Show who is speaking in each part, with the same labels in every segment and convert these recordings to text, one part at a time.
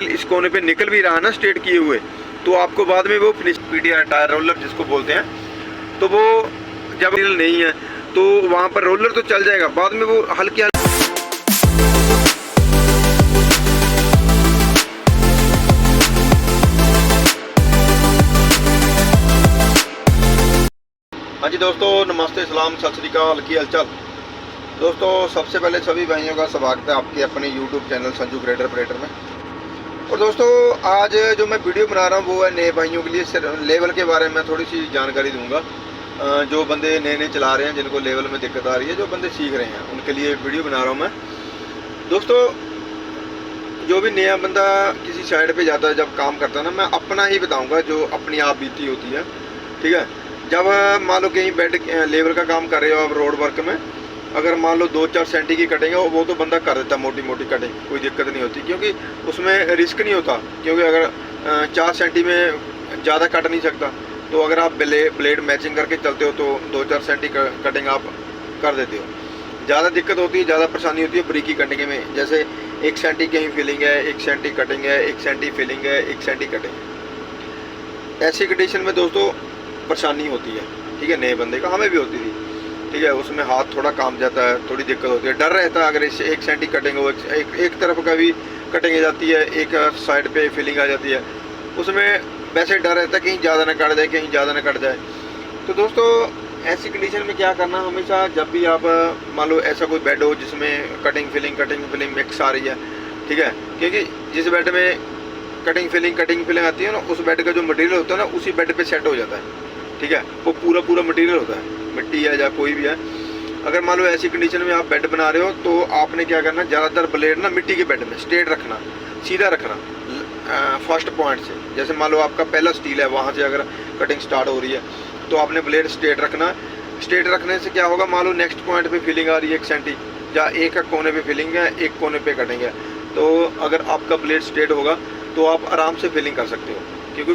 Speaker 1: इस कोने पे निकल भी रहा है ना स्ट्रेट किए हुए, तो आपको बाद में वो फिनिश पीटीआर टायर रोलर जिसको बोलते हैं, तो वो जब नहीं है तो वहाँ पर रोलर तो चल जाएगा, बाद में वो हल्की हाँ जी दोस्तों, नमस्ते, सलाम, सत श्री अकाल, की हालचाल। दोस्तों सबसे पहले सभी भाइयों का स्वागत है आपके अपने YouTube channel Sanju grader operator में। और दोस्तों आज जो मैं वीडियो बना रहा हूँ वो है नए भाइयों के लिए। लेवल के बारे में थोड़ी सी जानकारी दूंगा। जो बंदे नए चला रहे हैं, जिनको लेवल में दिक्कत आ रही है, जो बंदे सीख रहे हैं, उनके लिए वीडियो बना रहा हूँ मैं। दोस्तों जो भी नया बंदा किसी साइड पे जाता है, जब काम करता है ना, मैं अपना ही बताऊँगा जो अपनी आप बीती होती है, ठीक है। जब मान लो कहीं बेड लेवल का काम कर रहे हो आप रोड वर्क में, अगर मान लो 2-4 सेंटी की कटिंग है, वो तो बंदा कर देता है, मोटी मोटी कटिंग, कोई दिक्कत नहीं होती, क्योंकि उसमें रिस्क नहीं होता। क्योंकि अगर 4 सेंटी में ज़्यादा कट नहीं सकता, तो अगर आप ब्लेड मैचिंग करके चलते हो तो 2-4 सेंटी कटिंग आप कर देते हो। ज़्यादा दिक्कत होती है, ज़्यादा परेशानी होती है ब्रीकी कटिंग में, जैसे 1 सेंटी कहीं फिलिंग है, 1 सेंटी कटिंग है, 1 सेंटी फिलिंग है, 1 सेंटी कटिंग। ऐसी कंडीशन में दोस्तों परेशानी होती है, ठीक है। नए बंदे का, हमें भी होती थी, ठीक है। उसमें हाथ थोड़ा काम जाता है, थोड़ी दिक्कत होती है, डर रहता है। अगर इससे 1 सेंटी कटिंग हो, एक तरफ का भी कटिंग आ जाती है, एक साइड पे फिलिंग आ जाती है, उसमें वैसे डर रहता है कहीं ज़्यादा ना कट जाए, कहीं ज़्यादा ना कट जाए। तो दोस्तों ऐसी कंडीशन में क्या करना, हमेशा जब भी आप मान लो ऐसा कोई बेड हो जिसमें कटिंग फिलिंग मिक्स आ रही है, ठीक है, क्योंकि जिस बेड में कटिंग फिलिंग आती है ना, उस बेड का जो मटेरियल होता है ना, उसी बेड पे सेट हो जाता है, ठीक है। वो पूरा मटेरियल होता है, मिट्टी है या कोई भी है। अगर मान लो ऐसी कंडीशन में आप बेड बना रहे हो, तो आपने क्या करना, ज़्यादातर ब्लेड ना मिट्टी के बेड में स्ट्रेट रखना, सीधा रखना फर्स्ट पॉइंट से। जैसे मान लो आपका पहला स्टील है, वहाँ से अगर कटिंग स्टार्ट हो रही है, तो आपने ब्लेड स्ट्रेट रखना। स्ट्रेट रखने से क्या होगा, मान लो नेक्स्ट पॉइंट पे फिलिंग आ रही है 1 सेंटी, या एक कोने पे फिलिंग है, एक कोने पे कटिंग है, तो अगर आपका ब्लेड स्ट्रेट होगा तो आप आराम से फिलिंग कर सकते हो, क्योंकि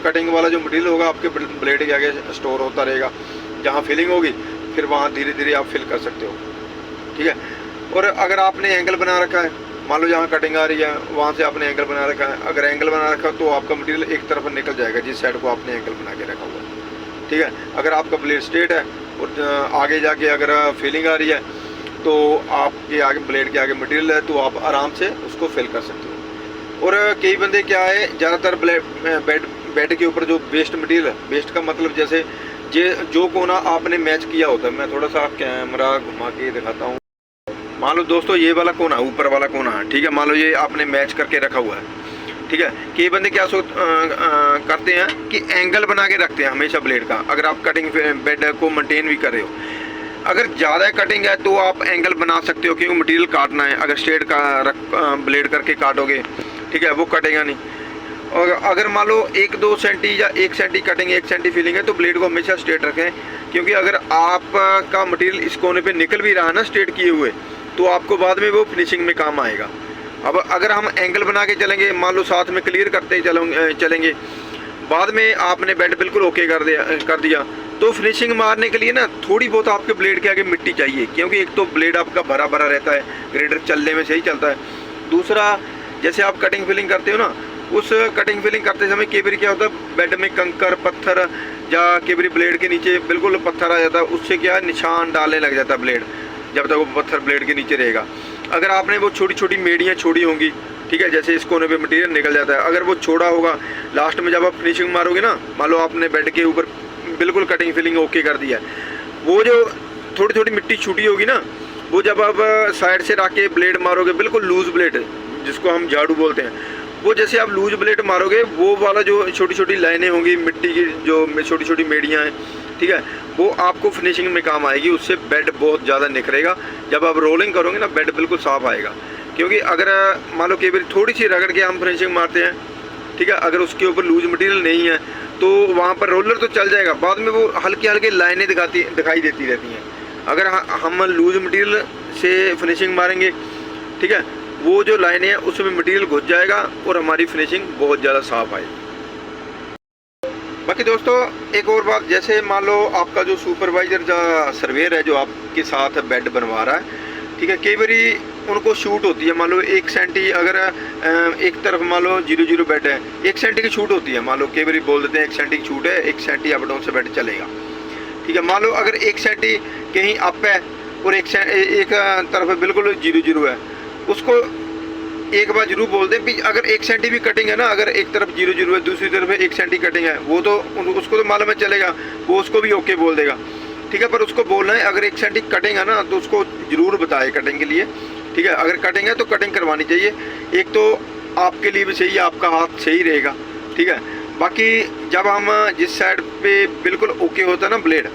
Speaker 1: कटिंग वाला जो मटेरियल होगा आपके ब्लेड के आगे स्टोर होता रहेगा। जहाँ फिलिंग होगी फिर वहाँ धीरे धीरे आप फिल कर सकते हो, ठीक है। और अगर आपने एंगल बना रखा है, मान लो जहाँ कटिंग आ रही है वहाँ से आपने एंगल बना रखा है, अगर एंगल बना रखा तो आपका मटेरियल एक तरफ निकल जाएगा, जिस साइड को आपने एंगल बना के रखा हुआ है, ठीक है। अगर आपका ब्लेड स्ट्रेट है और आगे जाके अगर फिलिंग आ रही है, तो आपके आगे ब्लेड के आगे मटेरियल है, तो आप आराम से उसको फिल कर सकते हो। और कई बंदे क्या है, ज़्यादातर बेड के ऊपर जो वेस्ट मटेरियल है, वेस्ट का मतलब जैसे जो कोना आपने मैच किया होता है, मैं थोड़ा सा कैमरा घुमा के दिखाता हूँ। मान लो दोस्तों ये वाला कोना, ऊपर वाला कोना है, ठीक है, मान लो ये आपने मैच करके रखा हुआ है, ठीक है। कई बंदे क्या करते हैं कि एंगल बना के रखते हैं हमेशा ब्लेड का। अगर आप कटिंग बेड को मेंटेन भी कर रहे हो, अगर ज़्यादा कटिंग है तो आप एंगल बना सकते हो, क्योंकि मटेरियल काटना है। अगर स्ट्रेट का ब्लेड करके काटोगे, ठीक है, वो कटेगा नहीं। और अगर मान लो 1-2 सेंटी या 1 सेंटी कटिंग, 1 सेंटी फिलिंग है, तो ब्लेड को हमेशा स्ट्रेट रखें, क्योंकि अगर आपका मटेरियल इस कोने पे निकल भी रहा है ना स्ट्रेट किए हुए, तो आपको बाद में वो फिनिशिंग में काम आएगा। अब अगर हम एंगल बना के चलेंगे, मान लो साथ में क्लियर करते चलेंगे, बाद में आपने बेड बिल्कुल ओके कर दिया, तो फिनिशिंग मारने के लिए ना थोड़ी बहुत आपके ब्लेड के आगे मिट्टी चाहिए, क्योंकि एक तो ब्लेड आपका भरा भरा रहता है, ग्रेडर चलने में सही चलता है। दूसरा, जैसे आप कटिंग फिलिंग करते हो ना, उस कटिंग फिलिंग करते समय कई बार क्या होता है, बेड में कंकर पत्थर या कई बार ब्लेड के नीचे बिल्कुल पत्थर आ जाता है, उससे क्या है, निशान डालने लग जाता है ब्लेड, जब तक वो पत्थर ब्लेड के नीचे रहेगा। अगर आपने वो छोटी छोटी मेड़ियाँ छोड़ी होंगी, ठीक है, जैसे इस कोने पे मटेरियल निकल जाता है, अगर वो छोड़ा होगा, लास्ट में जब आप फिनिशिंग मारोगे ना, मान लो आपने बेड के ऊपर बिल्कुल कटिंग फिलिंग ओके कर दिया, वो जो थोड़ी थोड़ी मिट्टी छूटी होगी ना, वो जब आप साइड से रख के ब्लेड मारोगे, बिल्कुल लूज ब्लेड जिसको हम झाड़ू बोलते हैं, वो जैसे आप लूज ब्लेड मारोगे, वो वाला जो छोटी छोटी लाइनें होंगी मिट्टी की, जो छोटी छोटी मेड़ियाँ हैं, ठीक है, वो आपको फिनिशिंग में काम आएगी। उससे बेड बहुत ज़्यादा निखरेगा। जब आप रोलिंग करोगे ना, बेड बिल्कुल साफ आएगा। क्योंकि अगर मान लो कई बार थोड़ी सी रगड़ के हम फिनिशिंग मारते हैं, ठीक है, अगर उसके ऊपर लूज मटेरियल नहीं है, तो वहाँ पर रोलर तो चल जाएगा, बाद में वो हल्की हल्की लाइनें दिखाई देती रहती हैं। अगर हम लूज मटेरियल से फिनिशिंग मारेंगे, ठीक है, वो जो लाइनें हैं उसमें मटेरियल घुस जाएगा और हमारी फिनिशिंग बहुत ज़्यादा साफ आएगी। बाकी दोस्तों एक और बात, जैसे मान लो आपका जो सुपरवाइज़र या सर्वेयर है जो आपके साथ बेड बनवा रहा है, ठीक है, कई बारी उनको छूट होती है। मान लो 1 सेंटी, अगर एक तरफ मान लो 0-0 बेड है, 1 सेंटी की छूट होती है। मान लो कई बार बोल देते हैं 1 सेंटी की छूट है, 1 सेंटी अप डाउन से बेड चलेगा, ठीक है। मान लो अगर 1 सेंटी कहीं अप है और एक तरफ बिल्कुल 0-0 है, उसको एक बार जरूर बोल दें कि अगर 1 सेंटी भी कटिंग है ना, अगर एक तरफ 0-0 है, दूसरी तरफ 1 सेंटी कटिंग है, वो तो उसको तो मालूम है चलेगा, वो उसको भी ओके बोल देगा, ठीक है। पर उसको बोलना है अगर 1 सेंटी कटिंग है ना, तो उसको ज़रूर बताए कटिंग के लिए, ठीक है। अगर कटिंग है तो कटिंग करवानी चाहिए, एक तो आपके लिए भी सही है, आपका हाथ सही रहेगा, ठीक है। बाकी जब हम जिस साइड पे बिल्कुल ओके होता है ना ब्लेड,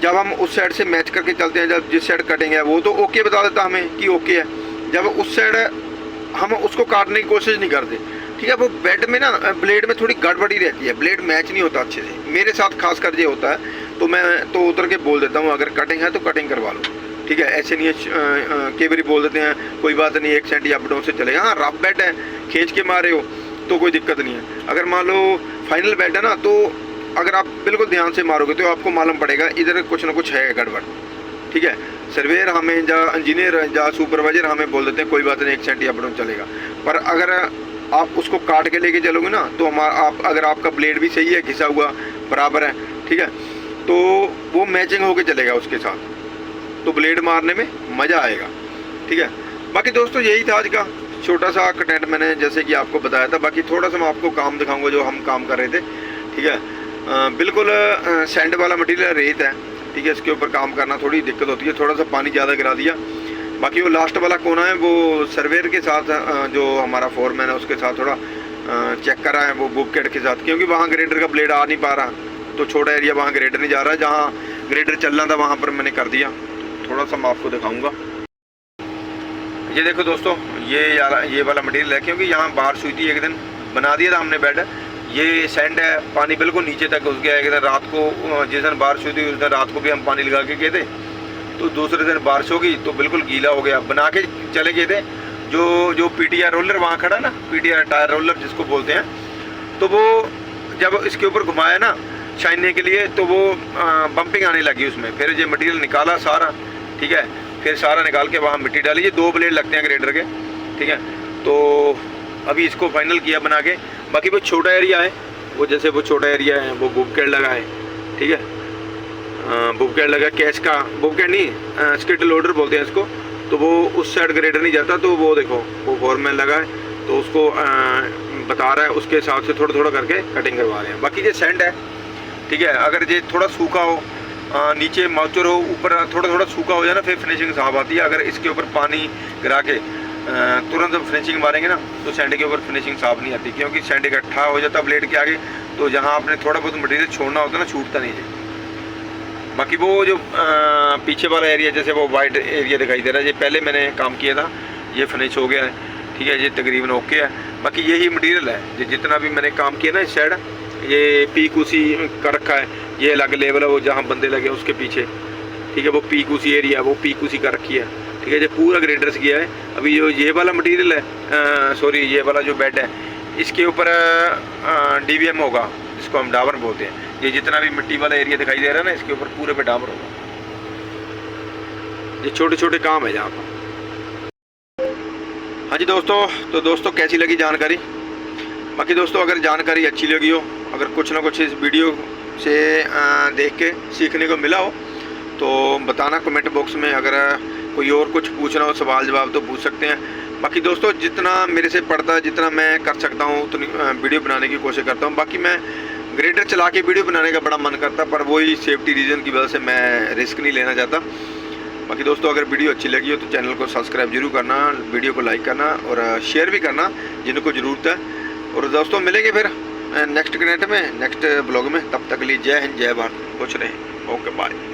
Speaker 1: जब हम उस साइड से मैच करके चलते हैं, जब जिस साइड कटिंग है वो तो ओके बता देता हमें कि ओके है, जब उस साइड हम उसको काटने की कोशिश नहीं करते, ठीक है। वो बेड में ना ब्लेड में थोड़ी गड़बड़ी रहती है, ब्लेड मैच नहीं होता अच्छे से, मेरे साथ खास कर ये होता है, तो मैं तो उतर के बोल देता हूँ अगर कटिंग है तो कटिंग करवा लो, ठीक है। ऐसे नहीं है कई बार बोल देते हैं कोई बात नहीं 1 सेंटी अप डाउन से चलेगा, हाँ रफ बेड है खींच के मारे हो तो कोई दिक्कत नहीं है। अगर मान लो फाइनल बेड है ना, तो अगर आप बिल्कुल ध्यान से मारोगे तो आपको मालूम पड़ेगा इधर कुछ ना कुछ है गड़बड़, ठीक है। सर्वेयर हमें या इंजीनियर या सुपरवाइजर हमें बोल देते हैं कोई बात नहीं 1 सेंटी अप डाउन चलेगा, पर अगर आप उसको काट के लेके चलोगे ना, तो अगर आपका ब्लेड भी सही है, घिसा हुआ बराबर है, ठीक है, तो वो मैचिंग होके चलेगा उसके साथ, तो ब्लेड मारने में मज़ा आएगा, ठीक है। बाकी दोस्तों यही था आज का छोटा सा कंटेंट, मैंने जैसे कि आपको बताया था। बाकी थोड़ा सा मैं आपको काम दिखाऊंगा जो हम काम कर रहे थे, ठीक है। बिल्कुल सैंड वाला मटेरियल रेत है, ठीक है। इसके ऊपर काम करना थोड़ी दिक्कत होती है, थोड़ा सा पानी ज़्यादा गिरा दिया। बाकी वो लास्ट वाला कोना है वो सर्वेयर के साथ जो हमारा फोरमैन है उसके साथ थोड़ा चेक करा है वो बुककेट के साथ, क्योंकि वहाँ ग्रेडर का ब्लेड आ नहीं पा रहा, तो छोटा एरिया वहाँ ग्रेडर नहीं जा रहा, जहाँ ग्रेडर चल रहा था वहाँ पर मैंने कर दिया। थोड़ा सा मैं आपको दिखाऊंगा, ये देखो दोस्तों, ये वाला मटेरियल है, क्योंकि यहाँ बारिश हुई थी एक दिन, बना दिया था हमने बेड, ये सैंड है, पानी बिल्कुल नीचे तक घुस गया। एक दिन रात को जिस दिन बारिश हुई थी उस दिन रात को भी हम पानी लगा के गए थे, तो दूसरे दिन बारिश होगी तो बिल्कुल गीला हो गया। बना के चले गए थे, जो PTR रोलर वहाँ खड़ा ना, PTR टायर रोलर जिसको बोलते हैं, तो वो जब इसके ऊपर घुमाया ना छानने के लिए, तो वो बम्पिंग आने लगी उसमें। फिर ये मटेरियल निकाला सारा, ठीक है, फिर सारा निकाल के वहाँ मिट्टी डाली। ये 2 ब्लेड लगते हैं ग्रेडर के, ठीक है। तो अभी इसको फाइनल किया बना के। बाकी वो छोटा एरिया है, वो जैसे वो छोटा एरिया है वो बुककेट लगा है, ठीक है। बुककेट लगा, कैश का बुककेट नहीं, स्किड लोडर बोलते हैं इसको, तो वो उस साइड ग्रेडर नहीं जाता, तो वो देखो वो फोरमैन लगा है, तो उसको बता रहा है, उसके हिसाब से थोड़ा थोड़ा करके कटिंग करवा रहे हैं। बाकी ये सैंड है, ठीक है। अगर ये थोड़ा सूखा हो, नीचे मॉइस्चर हो, ऊपर थोड़ा थोड़ा सूखा हो जाए ना, फिर फिनिशिंग साफ आती है। अगर इसके ऊपर पानी गिरा के तुरंत फिनिशिंग मारेंगे ना, तो सैंड के ऊपर फिनिशिंग साफ नहीं आती, क्योंकि सैंड इकट्ठा हो जाता ब्लेड के आगे, तो जहाँ आपने थोड़ा बहुत मटेरियल छोड़ना होता है ना, छूटता नहीं है। बाकी वो जो पीछे वाला एरिया जैसे वो वाइट एरिया दिखाई दे रहा है, ये पहले मैंने काम किया था, ये फिनिश हो गया है, ठीक है, ये तकरीबन ओके है। बाकी यही मटेरियल है, ये जितना भी मैंने काम किया ना इस साइड, ये पीक उसी कर रखा है, ये अलग लेवल है वो जहाँ बंदे लगे उसके पीछे, ठीक है, वो पीक उसी एरिया वो पीक उसी कर रखी है, ठीक है। ये पूरा ग्रेडर्स किया है। अभी जो ये वाला मटेरियल है, सॉरी ये वाला जो बेड है, इसके ऊपर DBM होगा, जिसको हम डाबर बोलते हैं। ये जितना भी मिट्टी वाला एरिया दिखाई दे रहा है ना, इसके ऊपर पूरे पे डाबर होगा। ये छोटे छोटे काम है यहाँ पर। हाँ जी दोस्तों, तो दोस्तों कैसी लगी जानकारी? बाकी दोस्तों अगर जानकारी अच्छी लगी हो, अगर कुछ ना कुछ इस वीडियो से देख के सीखने को मिला हो, तो बताना कमेंट बॉक्स में। अगर कोई और कुछ पूछना हो, सवाल जवाब, तो पूछ सकते हैं। बाकी दोस्तों जितना मेरे से पड़ता है, जितना मैं कर सकता हूँ उतनी वीडियो बनाने की कोशिश करता हूँ। बाकी मैं ग्रेडर चला के वीडियो बनाने का बड़ा मन करता, पर वही सेफ्टी रीज़न की वजह से मैं रिस्क नहीं लेना चाहता। बाकी दोस्तों अगर वीडियो अच्छी लगी हो तो चैनल को सब्सक्राइब जरूर करना, वीडियो को लाइक करना और शेयर भी करना जिनको ज़रूरत है। और दोस्तों मिलेंगे फिर नेक्स्ट कंटेंट में, नेक्स्ट ब्लॉग में। तब तक के लिए जय हिंद, जय भारत, खुश रहें। Okay bye.